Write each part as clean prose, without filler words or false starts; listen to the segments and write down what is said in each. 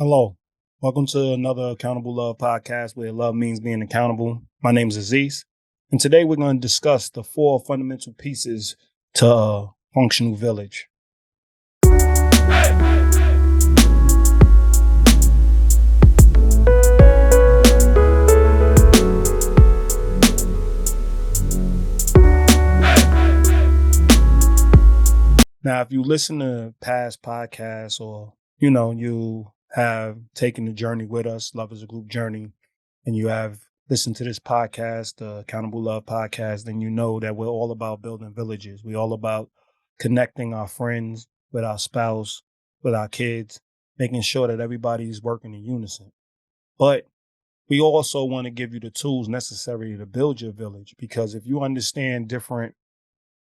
Hello. Welcome to another Accountable Love podcast where love means being accountable. My name is Aziz, and today we're going to discuss the four fundamental pieces to a functional village. Now, if you listen to past podcasts or, you have taken the journey with us, Love is a Group Journey, and you have listened to this podcast, the Accountable Love podcast, then you know that we're all about building villages. We're all about connecting our friends with our spouse, with our kids, making sure that everybody's working in unison. But we also want to give you the tools necessary to build your village, because if you understand different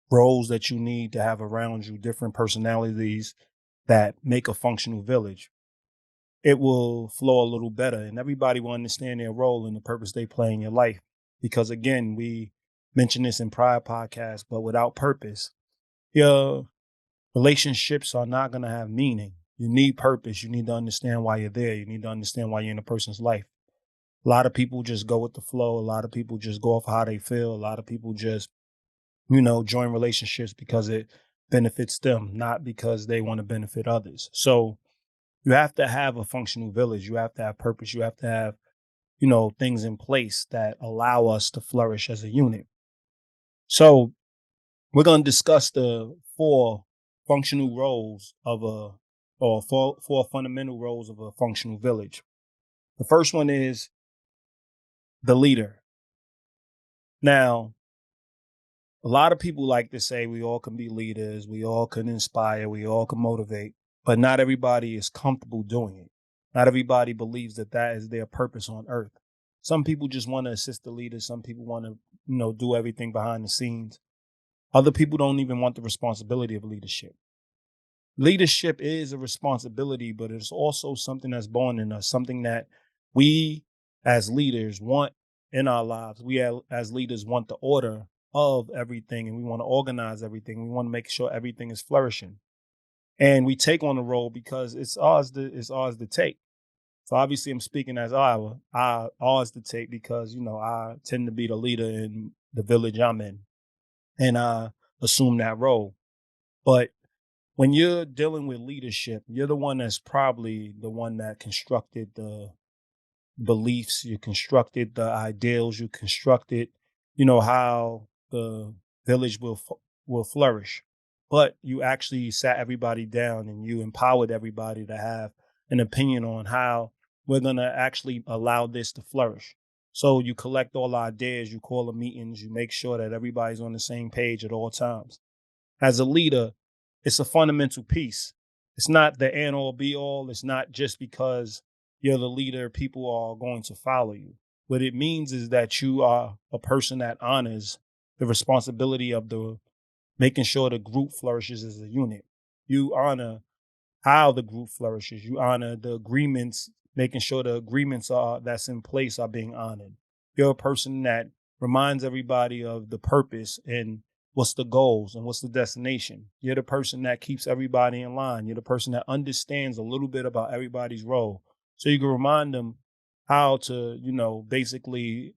roles that you need to have around you, different personalities that make a functional village, it will flow a little better and everybody will understand their role and the purpose they play in your life. Because again, we mentioned this in prior podcasts, but without purpose, your relationships are not going to have meaning. You need purpose. You need to understand why you're there. You need to understand why you're in a person's life. A lot of people just go with the flow. A lot of people just go off how they feel. A lot of people just, join relationships because it benefits them, not because they want to benefit others. So you have to have a functional village. You have to have purpose. You have to have, things in place that allow us to flourish as a unit. So we're going to discuss the four functional roles of four fundamental roles of a functional village. The first one is the leader. Now, a lot of people like to say we all can be leaders, we all can inspire, we all can motivate, but not everybody is comfortable doing it. Not everybody believes that that is their purpose on earth. Some people just want to assist the leaders. Some people want to, do everything behind the scenes. Other people don't even want the responsibility of leadership. Leadership is a responsibility, but it's also something that's born in us, something that we as leaders want in our lives. We as leaders want the order of everything, and we want to organize everything. We want to make sure everything is flourishing. And we take on the role because it's ours to take. So obviously I'm speaking as ours to take because, I tend to be the leader in the village I'm in, and I assume that role. But when you're dealing with leadership, you're the one that's probably the one that constructed the beliefs, you constructed the ideals, you constructed, how the village will flourish. But you actually sat everybody down and you empowered everybody to have an opinion on how we're going to actually allow this to flourish. So you collect all ideas, you call the meetings, you make sure that everybody's on the same page at all times. As a leader, it's a fundamental piece. It's not the end all be all. It's not just because you're the leader, people are going to follow you. What it means is that you are a person that honors the responsibility of the making sure the group flourishes as a unit. You honor how the group flourishes. You honor the agreements, making sure the agreements are that's in place are being honored. You're a person that reminds everybody of the purpose and what's the goals and what's the destination. You're the person that keeps everybody in line. You're the person that understands a little bit about everybody's role. So you can remind them how to, basically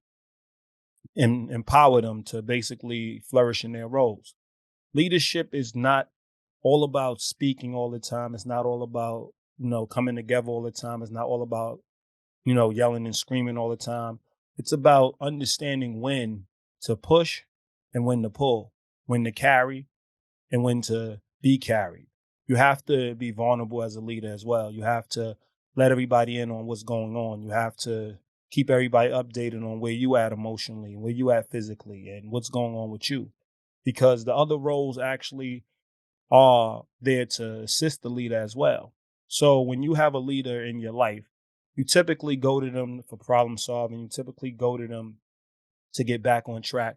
empower them to basically flourish in their roles. Leadership is not all about speaking all the time. It's not all about, coming together all the time. It's not all about, yelling and screaming all the time. It's about understanding when to push and when to pull, when to carry and when to be carried. You have to be vulnerable as a leader as well. You have to let everybody in on what's going on. You have to keep everybody updated on where you at emotionally, where you at physically, and what's going on with you. Because the other roles actually are there to assist the leader as well. So when you have a leader in your life, you typically go to them for problem solving. You typically go to them to get back on track.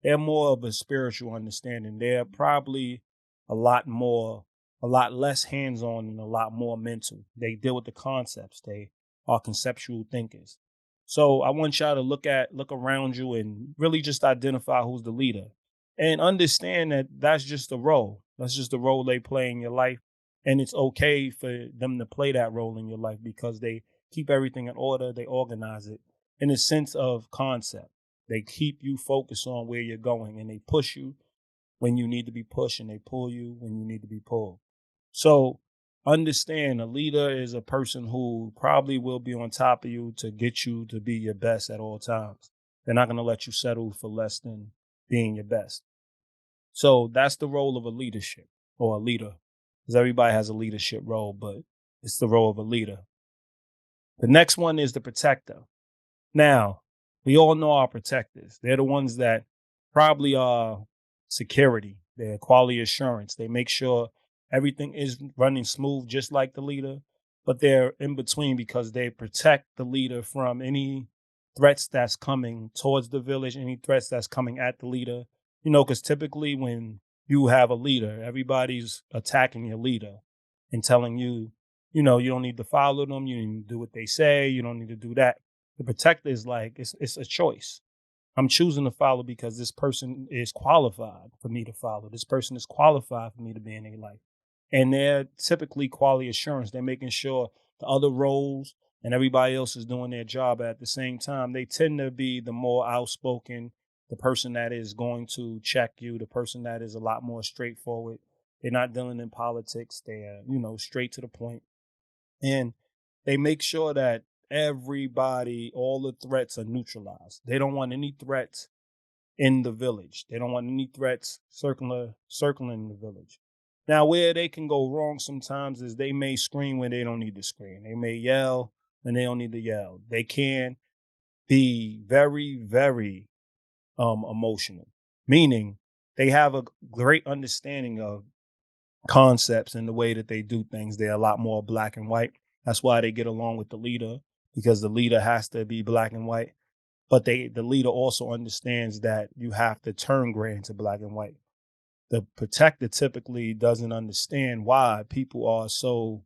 They're more of a spiritual understanding. They're probably a lot more, a lot less hands on and a lot more mental. They deal with the concepts. They are conceptual thinkers. So I want y'all to look around you and really just identify who's the leader and understand that that's just a role. That's just the role they play in your life. And it's okay for them to play that role in your life because they keep everything in order, they organize it in a sense of concept. They keep you focused on where you're going and they push you when you need to be pushed and they pull you when you need to be pulled. So understand a leader is a person who probably will be on top of you to get you to be your best at all times. They're not going to let you settle for less than being your best. So that's the role of a leadership or a leader, because everybody has a leadership role, but it's the role of a leader. The next one is the protector. Now, we all know our protectors. They're the ones that probably are security, they're quality assurance. They make sure everything is running smooth, just like the leader, but they're in between because they protect the leader from any threats that's coming towards the village, any threats that's coming at the leader. Because typically when you have a leader, everybody's attacking your leader and telling you, you don't need to follow them, you need to do what they say, you don't need to do that. The protector is like it's a choice. I'm choosing to follow because this person is qualified for me to follow. This person is qualified for me to be in their life. And they're typically quality assurance. They're making sure the other roles and everybody else is doing their job at the same time. They tend to be the more outspoken, the person that is going to check you, the person that is a lot more straightforward. They're not dealing in politics. They're, straight to the point. And they make sure that everybody, all the threats are neutralized. They don't want any threats in the village. They don't want any threats circling the village. Now, where they can go wrong sometimes is they may scream when they don't need to scream. They may yell when they don't need to yell. They can be very, very emotional, meaning they have a great understanding of concepts and the way that they do things. They're a lot more black and white. That's why they get along with the leader, because the leader has to be black and white. But the leader also understands that you have to turn gray into black and white. The protector typically doesn't understand why people are so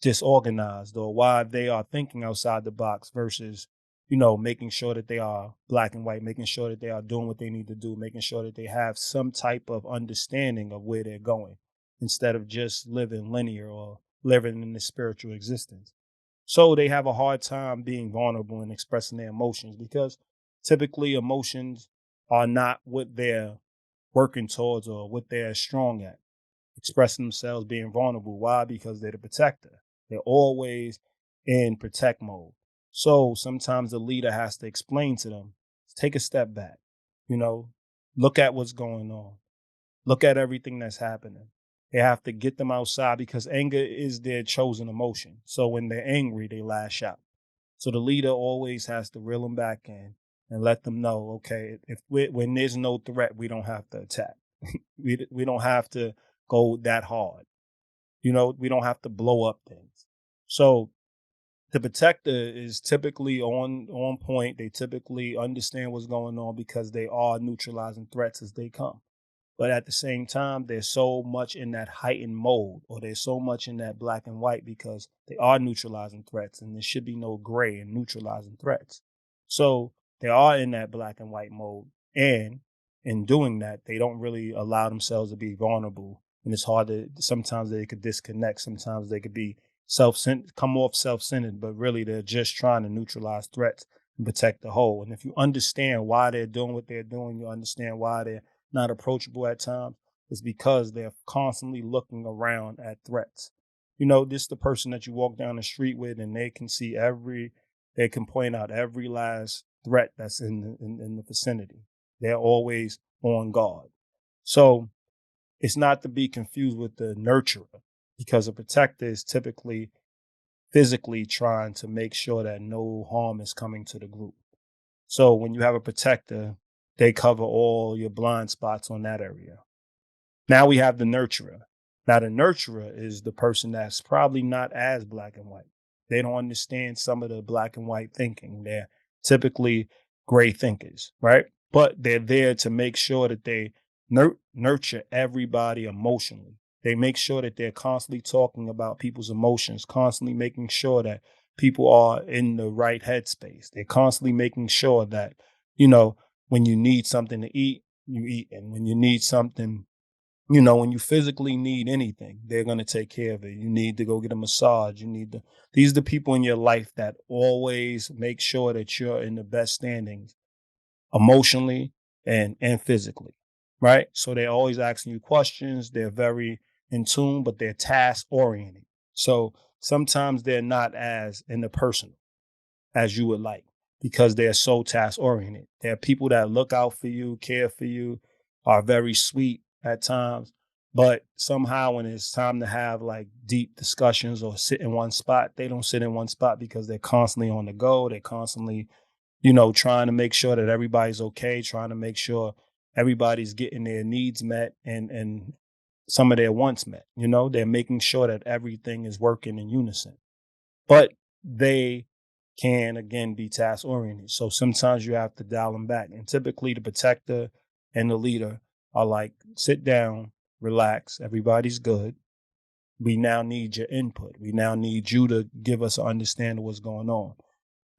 disorganized or why they are thinking outside the box versus, making sure that they are black and white, making sure that they are doing what they need to do, making sure that they have some type of understanding of where they're going instead of just living linear or living in this spiritual existence. So they have a hard time being vulnerable and expressing their emotions because typically emotions are not what they're working towards or what they're strong at, expressing themselves, being vulnerable. Why? Because they're the protector. They're always in protect mode. So sometimes the leader has to explain to them, take a step back, you know, look at what's going on, look at everything that's happening. They have to get them outside because anger is their chosen emotion. So when they're angry, they lash out. So the leader always has to reel them back in and let them know, okay, when there's no threat, we don't have to attack. We don't have to go that hard. We don't have to blow up things. So the protector is typically on point. They typically understand what's going on because they are neutralizing threats as they come. But at the same time, they're so much in that heightened mode, or they're so much in that black and white because they are neutralizing threats, and there should be no gray in neutralizing threats. So they are in that black and white mode. And in doing that, they don't really allow themselves to be vulnerable. And it's hard sometimes they could disconnect. Sometimes they could be come off self-centered, but really they're just trying to neutralize threats and protect the whole. And if you understand why they're doing what they're doing, you understand why they're not approachable at times, is because they're constantly looking around at threats. This is the person that you walk down the street with and they can see they can point out every last threat that's in the vicinity. They're always on guard. So it's not to be confused with the nurturer, because a protector is typically physically trying to make sure that no harm is coming to the group. So when you have a protector, they cover all your blind spots on that area. Now we have the nurturer. Now the nurturer is the person that's probably not as black and white. They don't understand some of the black and white thinking. They're typically gray thinkers, right? But they're there to make sure that they nurture everybody emotionally. They make sure that they're constantly talking about people's emotions, constantly making sure that people are in the right headspace. They're constantly making sure that, when you need something to eat, you eat. And when you need something When you physically need anything, they're going to take care of it. You need to go get a massage. These are the people in your life that always make sure that you're in the best standings emotionally and physically, right? So they're always asking you questions. They're very in tune, but they're task oriented. So sometimes they're not as interpersonal as you would like because they're so task oriented. There are people that look out for you, care for you, are very sweet at times. But somehow when it's time to have like deep discussions or sit in one spot, they don't sit in one spot because they're constantly on the go. They're constantly, trying to make sure that everybody's okay, trying to make sure everybody's getting their needs met and some of their wants met. They're making sure that everything is working in unison. But they can again be task oriented. So sometimes you have to dial them back. And typically the protector and the leader are like, sit down, relax, everybody's good. We now need your input. We now need you to give us an understanding of what's going on.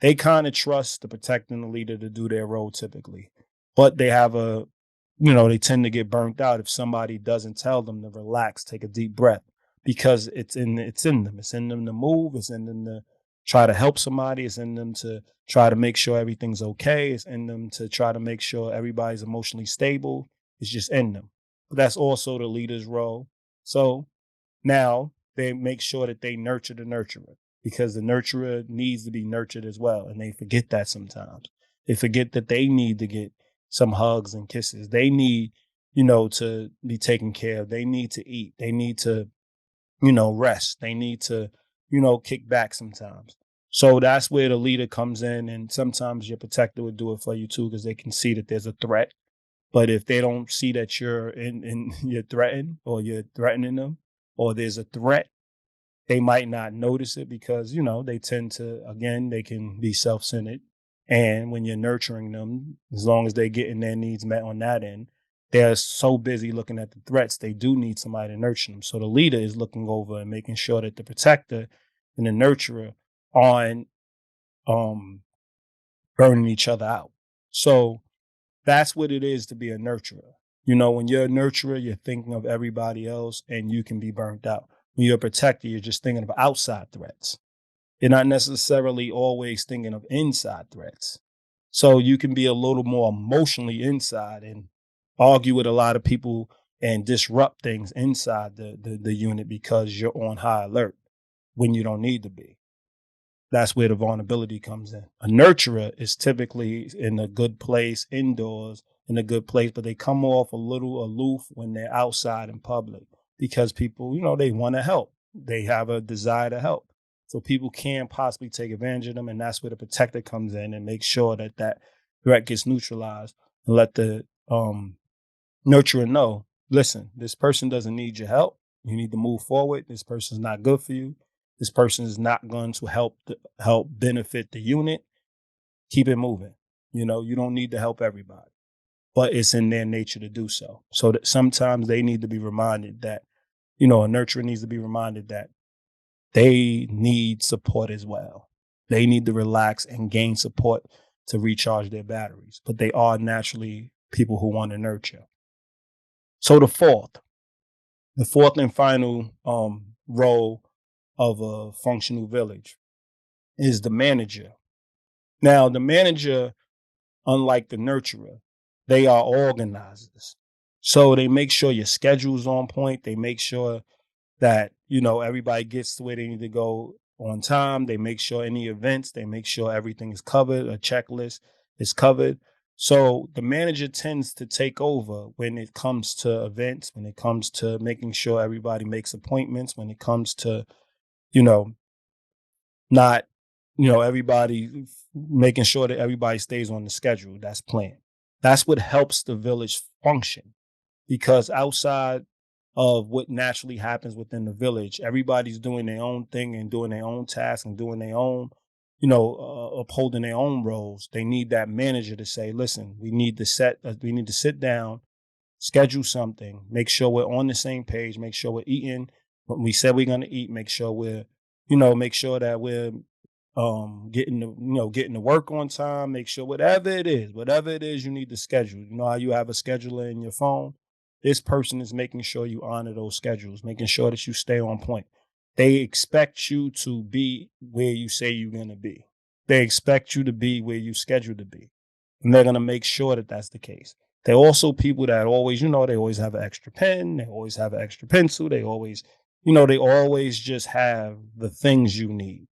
They kind of trust the protector and the leader to do their role typically, but they tend to get burnt out if somebody doesn't tell them to relax, take a deep breath, because it's in them. It's in them to move. It's in them to try to help somebody. It's in them to try to make sure everything's okay. It's in them to try to make sure everybody's emotionally stable. It's just in them. But that's also the leader's role. So now they make sure that they nurture the nurturer because the nurturer needs to be nurtured as well. And they forget that sometimes. They forget that they need to get some hugs and kisses. They need, to be taken care of. They need to eat. They need to, rest. They need to, kick back sometimes. So that's where the leader comes in. And sometimes your protector would do it for you too, because they can see that there's a threat. But if they don't see that you're in you're threatened or you're threatening them or there's a threat, they might not notice it because, they tend to, again, they can be self-centered. And when you're nurturing them, as long as they're getting their needs met on that end, they're so busy looking at the threats, they do need somebody to nurture them. So the leader is looking over and making sure that the protector and the nurturer aren't um, burning each other out. So that's what it is to be a nurturer. When you're a nurturer, you're thinking of everybody else and you can be burnt out. When you're a protector, you're just thinking of outside threats. You're not necessarily always thinking of inside threats. So you can be a little more emotionally inside and argue with a lot of people and disrupt things inside the unit because you're on high alert when you don't need to be. That's where the vulnerability comes in. A nurturer is typically in a good place indoors, in a good place, but they come off a little aloof when they're outside in public because people, they want to help. They have a desire to help. So people can possibly take advantage of them. And that's where the protector comes in and makes sure that that threat gets neutralized and let the nurturer know, listen, this person doesn't need your help. You need to move forward. This person's not good for you. This person is not going to help benefit the unit. Keep it moving. You don't need to help everybody, but it's in their nature to do so. So that sometimes they need to be reminded that, a nurturer needs to be reminded that they need support as well. They need to relax and gain support to recharge their batteries, but they are naturally people who want to nurture. So the fourth and final role of a functional village is the manager. Now, the manager, unlike the nurturer, they are organizers. So they make sure your schedule's on point. They make sure that, everybody gets to where they need to go on time. They make sure any events, they make sure everything is covered, a checklist is covered. So the manager tends to take over when it comes to events, when it comes to making sure everybody makes appointments, when it comes to, you know, not, everybody making sure that everybody stays on the schedule that's planned. That's what helps the village function because outside of what naturally happens within the village, everybody's doing their own thing and doing their own tasks and doing their own, upholding their own roles. They need that manager to say, listen, we need to sit down, schedule something, make sure we're on the same page, make sure we're eating what we said we're going to eat, make sure that we're getting to work on time, make sure whatever it is you need to schedule. You know how you have a scheduler in your phone? This person is making sure you honor those schedules, making sure that you stay on point. They expect you to be where you say you're going to be. They expect you to be where you scheduled to be. And they're going to make sure that that's the case. They're also people that always, they always have an extra pen. They always have an extra pencil. They always, they always just have the things you need.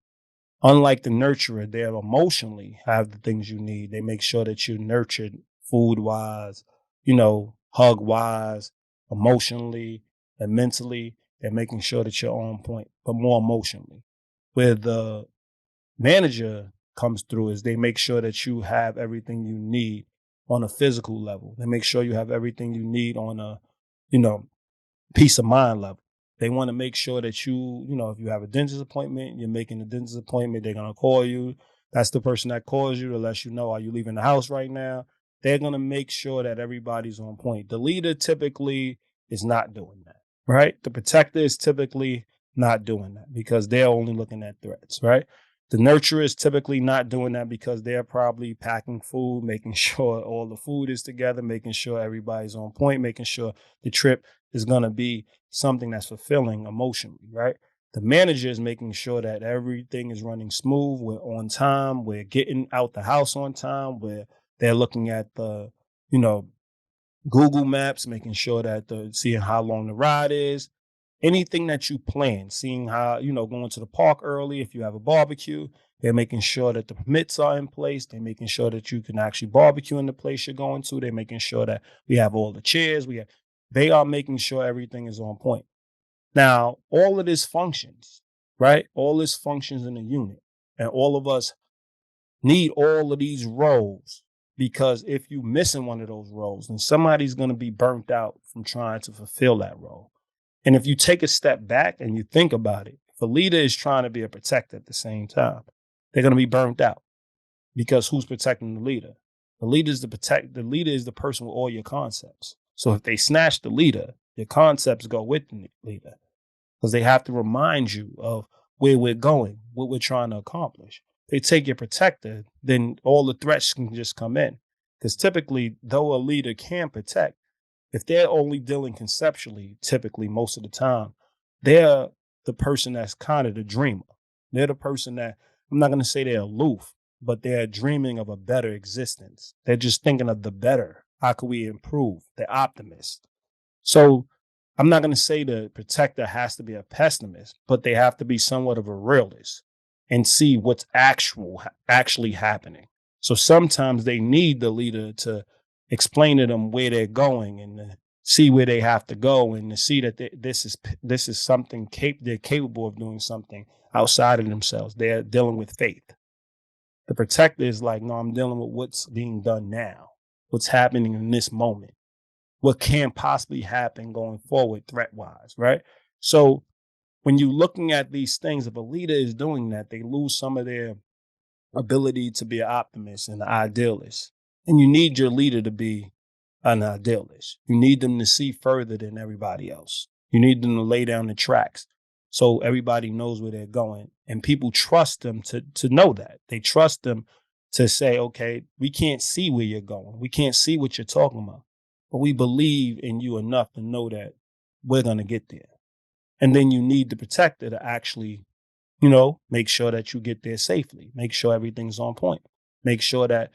Unlike the nurturer, they emotionally have the things you need. They make sure that you're nurtured food wise, hug wise, emotionally and mentally. They're making sure that you're on point, but more emotionally. Where the manager comes through is they make sure that you have everything you need on a physical level. They make sure you have everything you need on a, you know, peace of mind level. They want to make sure that if you have a dentist appointment, you're making a dentist appointment, they're going to call you. That's the person that calls you to let you know, are you leaving the house right now? They're going to make sure that everybody's on point. The leader typically is not doing that, right? The protector is typically not doing that because they're only looking at threats, right? The nurturer is typically not doing that because they're probably packing food, making sure all the food is together, making sure everybody's on point, making sure the trip is going to be something that's fulfilling emotionally, right? The manager is making sure that everything is running smooth. We're on time. We're getting out the house on time. They're looking at the, you know, Google Maps, making sure that seeing how long the ride is, anything that you plan, seeing how, going to the park early. If you have a barbecue, they're making sure that the permits are in place. They're making sure that you can actually barbecue in the place you're going to. They're making sure that we have all the chairs. They are making sure everything is on point. Now, all of this functions, right? All this functions in a unit. And all of us need all of these roles because if you missing one of those roles, then somebody's going to be burnt out from trying to fulfill that role. And if you take a step back and you think about it, if a leader is trying to be a protector at the same time, they're going to be burnt out because who's protecting the leader? The leader is the leader is the person with all your concepts. So if they snatch the leader, your concepts go with the leader because they have to remind you of where we're going, what we're trying to accomplish. If they take your protector, then all the threats can just come in. Because typically, though a leader can protect, if they're only dealing conceptually, typically most of the time, they're the person that's kind of the dreamer. They're the person that, I'm not going to say they're aloof, but they're dreaming of a better existence. They're just thinking of the better. How can we improve? They're optimists. So I'm not going to say the protector has to be a pessimist, but they have to be somewhat of a realist and see what's actually happening. So sometimes they need the leader to explain to them where they're going and to see where they have to go and to see that this is something they're capable of doing something outside of themselves. They're dealing with faith. The protector is like, no, I'm dealing with what's being done now, what's happening in this moment, what can possibly happen going forward threat wise, right? So when you're looking at these things, if a leader is doing that, they lose some of their ability to be an optimist and an idealist. And you need your leader to be an idealist. You need them to see further than everybody else. You need them to lay down the tracks so everybody knows where they're going. And people trust them to know that. They trust them to say, okay, we can't see where you're going. We can't see what you're talking about, but we believe in you enough to know that we're going to get there. And then you need the protector to actually, make sure that you get there safely, make sure everything's on point, make sure that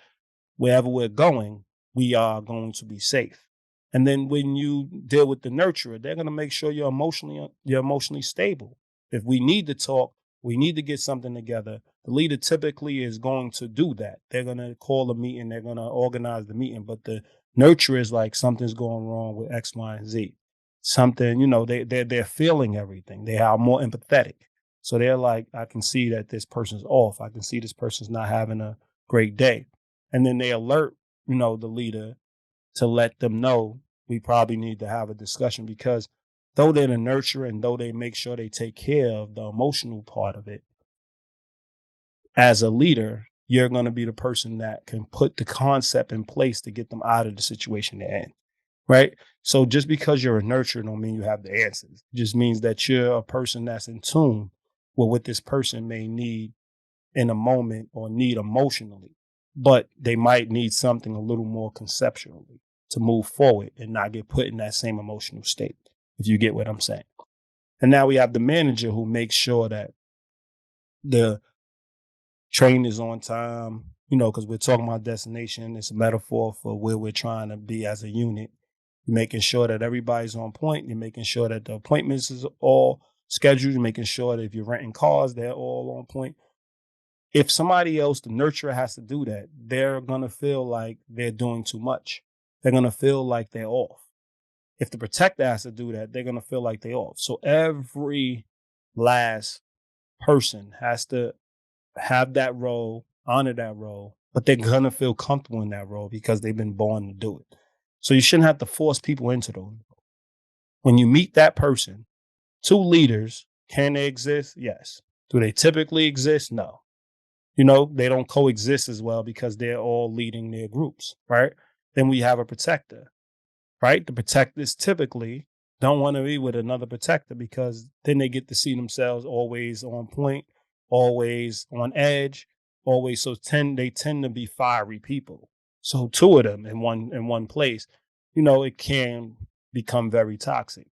wherever we're going, we are going to be safe. And then when you deal with the nurturer, they're going to make sure you're emotionally stable. If we need to talk, we need to get something together. The leader typically is going to do that. They're going to call a meeting. They're going to organize the meeting. But the nurturer is like something's going wrong with X, Y, and Z. Something, they're feeling everything. They are more empathetic. So they're like, I can see that this person's off. I can see this person's not having a great day. And then they alert, the leader to let them know we probably need to have a discussion because though they're the nurturer and though they make sure they take care of the emotional part of it, as a leader, you're going to be the person that can put the concept in place to get them out of the situation they're in. Right. So just because you're a nurturer don't mean you have the answers. It just means that you're a person that's in tune with what this person may need in a moment or need emotionally, but they might need something a little more conceptually to move forward and not get put in that same emotional state, if you get what I'm saying. And now we have the manager who makes sure that the train is on time, because we're talking about destination. It's a metaphor for where we're trying to be as a unit. You're making sure that everybody's on point. You're making sure that the appointments is all scheduled. You're making sure that if you're renting cars, they're all on point. If somebody else, the nurturer, has to do that, they're going to feel like they're doing too much. They're going to feel like they're off. If the protector has to do that, they're going to feel like they're off. So every last person has to have that role, honor that role, but they're going to feel comfortable in that role because they've been born to do it. So you shouldn't have to force people into those. When you meet that person, two leaders, can they exist? Yes. Do they typically exist? No. They don't coexist as well because they're all leading their groups, right? Then we have a protector, right? The protectors typically don't want to be with another protector because then they get to see themselves always on point, always on edge, always. So they tend to be fiery people. So two of them in one place, it can become very toxic.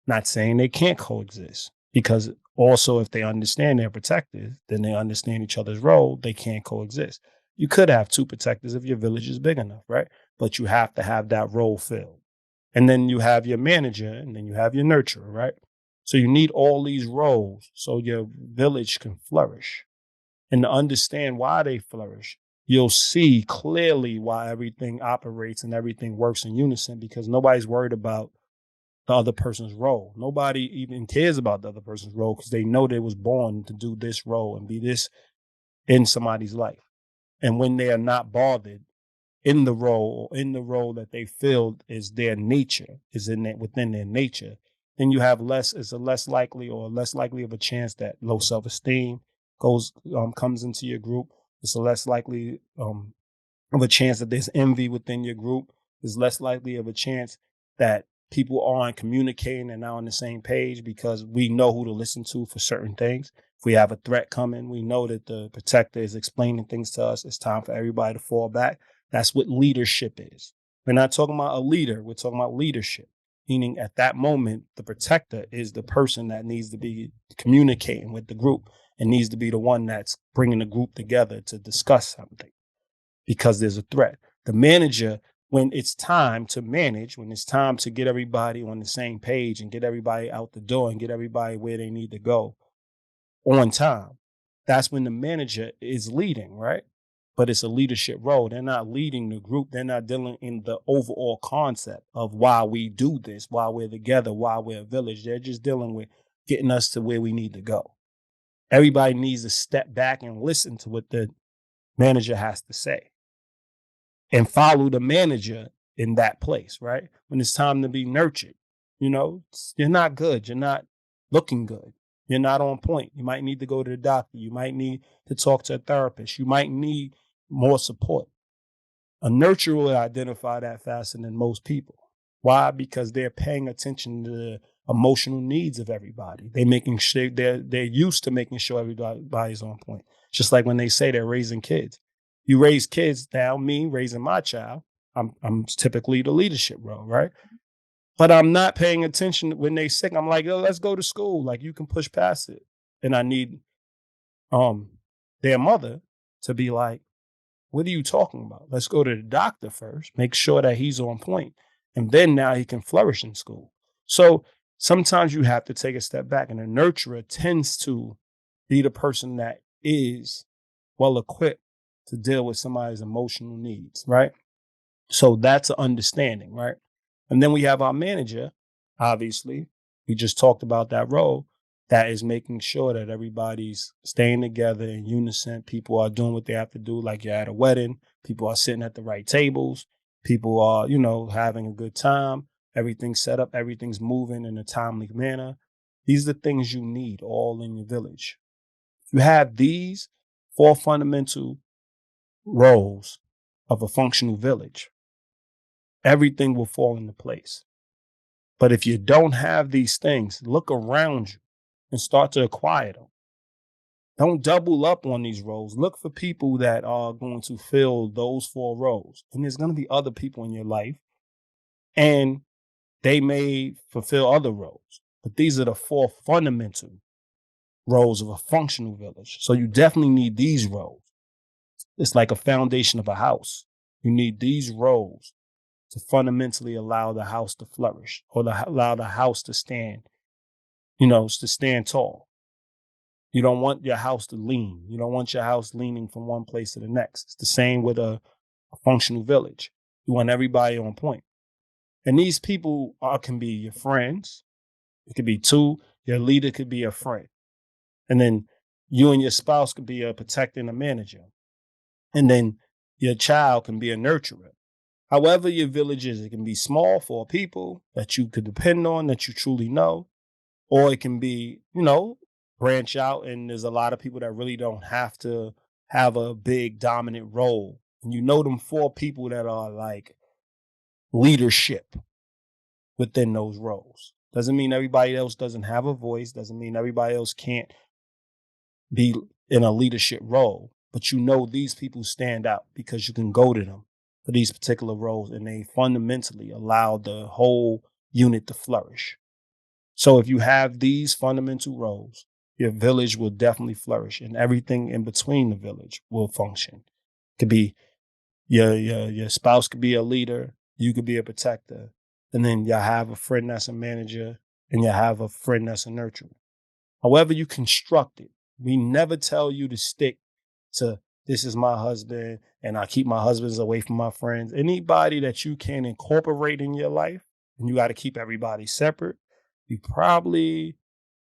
Not saying they can't coexist, because also if they understand their protectors, then they understand each other's role, they can't coexist. You could have two protectors if your village is big enough, right? But you have to have that role filled. And then you have your manager, and then you have your nurturer, right? So you need all these roles so your village can flourish. And to understand why they flourish, you'll see clearly why everything operates and everything works in unison, because nobody's worried about the other person's role. Nobody even cares about the other person's role because they know they was born to do this role and be this in somebody's life. And when they are not bothered in the role that they feel is their nature, is within their nature, then you have less likely of a chance that low self-esteem comes into your group. It's a less likely of a chance that there's envy within your group. There's less likely of a chance that people aren't communicating and not on the same page, because we know who to listen to for certain things. If we have a threat coming, we know that the protector is explaining things to us. It's time for everybody to fall back. That's what leadership is. We're not talking about a leader. We're talking about leadership, meaning at that moment, the protector is the person that needs to be communicating with the group and needs to be the one that's bringing the group together to discuss something because there's a threat. The manager, when it's time to manage, when it's time to get everybody on the same page and get everybody out the door and get everybody where they need to go on time, that's when the manager is leading, right? But it's a leadership role. They're not leading the group. They're not dealing in the overall concept of why we do this, why we're together, why we're a village. They're just dealing with getting us to where we need to go. Everybody needs to step back and listen to what the manager has to say and follow the manager in that place, right? When it's time to be nurtured, you're not good. You're not looking good. You're not on point. You might need to go to the doctor. You might need to talk to a therapist. You might need more support. A nurturer will identify that faster than most people. Why? Because they're paying attention to the emotional needs of everybody. They're making sure they're used to making sure everybody's on point. Just like when they say they're raising kids. You raise kids. Now, me raising my child, I'm typically the leadership role, right? But I'm not paying attention when they sick. I'm like, yo, let's go to school. Like, you can push past it. And I need their mother to be like, what are you talking about? Let's go to the doctor first, make sure that he's on point, and then now he can flourish in school. So sometimes you have to take a step back, and a nurturer tends to be the person that is well equipped to deal with somebody's emotional needs, right? So that's an understanding, right? And then we have our manager, obviously. We just talked about that role that is making sure that everybody's staying together in unison. People are doing what they have to do, like you're at a wedding. People are sitting at the right tables. People are, having a good time. Everything's set up. Everything's moving in a timely manner. These are the things you need all in your village. You have these four fundamental roles of a functional village. Everything will fall into place. But if you don't have these things, look around you and start to acquire them. Don't double up on these roles. Look for people that are going to fill those four roles. And there's going to be other people in your life And they may fulfill other roles, but these are the four fundamental roles of a functional village. So you definitely need these roles. It's like a foundation of a house. You need these roles to fundamentally allow the house to flourish or allow the house to stand, to stand tall. You don't want your house to lean. You don't want your house leaning from one place to the next. It's the same with a functional village. You want everybody on point. And these people can be your friends. It could be two. Your leader could be a friend. And then you and your spouse could be a protector and a manager. And then your child can be a nurturer. However your village is, it can be small for people that you could depend on, that you truly know, or it can be, branch out. And there's a lot of people that really don't have to have a big dominant role. And you know them four people that are like leadership within those roles. Doesn't mean everybody else doesn't have a voice. Doesn't mean everybody else can't be in a leadership role. But you know these people stand out because you can go to them for these particular roles, and they fundamentally allow the whole unit to flourish. So if you have these fundamental roles, your village will definitely flourish, and everything in between the village will function. It could be your spouse could be a leader, you could be a protector, and then you have a friend that's a manager, and you have a friend that's a nurturer. However you construct it, we never tell you to stick to this is my husband and I keep my husbands away from my friends. Anybody that you can incorporate in your life, and you got to keep everybody separate, you probably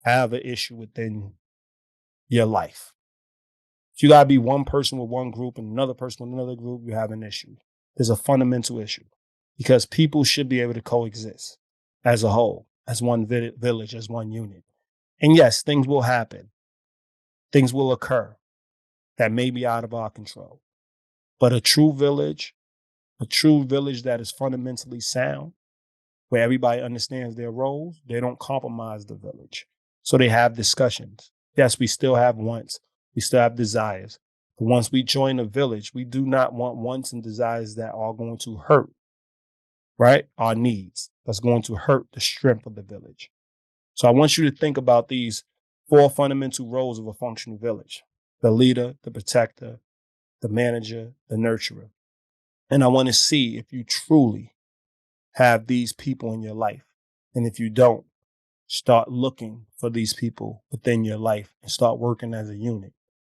have an issue within your life. If you got to be one person with one group and another person with another group, you have an issue. There's a fundamental issue because people should be able to coexist as a whole, as one village, as one unit. And yes, things will happen. Things will occur that may be out of our control. But a true village that is fundamentally sound, where everybody understands their roles, they don't compromise the village. So they have discussions. Yes, we still have wants, we still have desires. But once we join a village, we do not want wants and desires that are going to hurt, right? Our needs. That's going to hurt the strength of the village. So I want you to think about these four fundamental roles of a functional village: the leader, the protector, the manager, the nurturer. And I want to see if you truly have these people in your life. And if you don't, start looking for these people within your life and start working as a unit.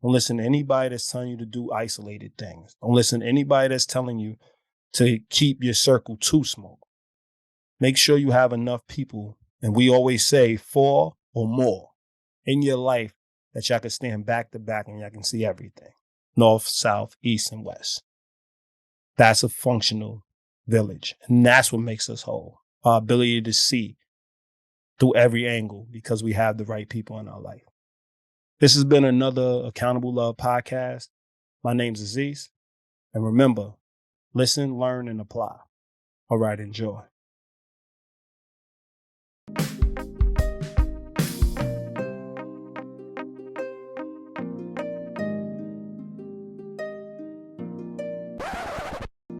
Don't listen to anybody that's telling you to do isolated things. Don't listen to anybody that's telling you to keep your circle too small. Make sure you have enough people, and we always say 4 or more in your life that y'all can stand back to back and y'all can see everything. North, south, east, and west. That's a functional village. And that's what makes us whole. Our ability to see through every angle because we have the right people in our life. This has been another Accountable Love podcast. My name's Aziz. And remember, listen, learn, and apply. All right, enjoy.